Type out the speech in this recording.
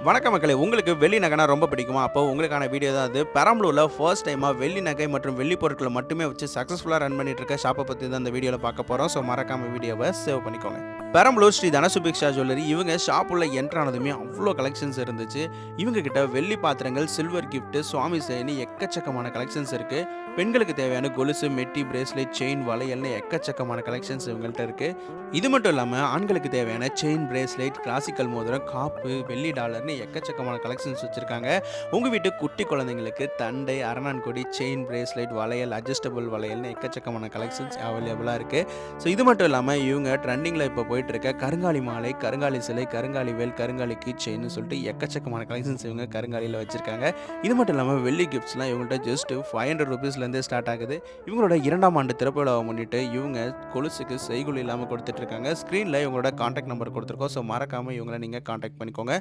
வணக்கம் மக்களே! உங்களுக்கு வெள்ளி நகைனா ரொம்ப பிடிக்குமா? அப்போ உங்களுக்கான வீடியோ தான் அது. பெரம்பலூர்ல ஃபர்ஸ்ட் டைமா வெள்ளி நகை மற்றும் வெள்ளி பொருட்கள மட்டுமே வச்சு சக்சஸ்ஃபுல்லா ரன் பண்ணிட்டு இருக்க ஷாப்ப பத்தி தான் இந்த வீடியோல பார்க்க போறோம். ஸோ மறக்காம வீடியோவ சேவ் பண்ணிக்கோங்க. பெரம்பலூர் ஸ்ரீ தனசுபிக்ஷா ஜுவல்லரி இவங்க ஷாப் உள்ள என்டர் ஆனதுமே அவ்ளோ கலெக்ஷன்ஸ் இருந்துச்சு. இவங்க கிட்ட வெள்ளி பாத்திரங்கள், சில்வர் கிஃப்ட், சுவாமி செயின்னு எக்கச்சக்கமான கலெக்ஷன்ஸ் இருக்கு. பெண்களுக்கு தேவையான கொலுசு, மெட்டி, பிரேஸ்லெட், செயின், வளையல்னு எக்கச்சக்கமான கலெக்ஷன்ஸ் இவங்கள்ட்ட இருக்கு. இது மட்டும் இல்லாம ஆண்களுக்கு தேவையான செயின், பிரேஸ்லெட், கிளாசிக்கல் மோதிரம், காப்பு, வெள்ளி டாலர்னு எக்கச்சக்கமான கலெக்ஷன்ஸ் வச்சிருக்காங்க. உங்க வீட்டு குட்டி குழந்தைங்களுக்கு தண்டை, அரணான் கொடி, செயின், பிரேஸ்லெட், வளையல், அட்ஜஸ்டபிள் வளையல்னு எக்கச்சக்கமான கலெக்ஷன்ஸ் அவைலபிளா இருக்கு. ஸோ இது மட்டும் இல்லாம இவங்க ட்ரெண்டிங்ல இப்போ போயிட்டு இருக்க கருங்காலி மாலை, கருங்காலி சிலை, கருங்காலி வேல், கருங்காலி கீ செயின்னு சொல்லிட்டு எக்கச்சக்கமான கலெக்ஷன்ஸ் இவங்க கருங்காலியில வச்சிருக்காங்க. இது மட்டும் இல்லாம வெள்ளி கிஃப்ட்ஸ்லாம் இவங்கள்ட்ட ஜஸ்ட் ₹500 ஸ்டார்ட் ஆகுது. இவங்களோட 2ஆம் ஆண்டு திறப்பு விழாவை முன்னிட்டு இவங்க கொலுசுக்கு செய்கூலி இல்லாம கொடுத்துட்டு இருக்காங்க. ஸ்க்ரீன்ல இவங்களோட கான்டாக்ட் நம்பர் கொடுத்துருக்கோம். ஸோ மறக்காம இவங்கள நீங்க கான்டாக்ட் பண்ணிக்கோங்க.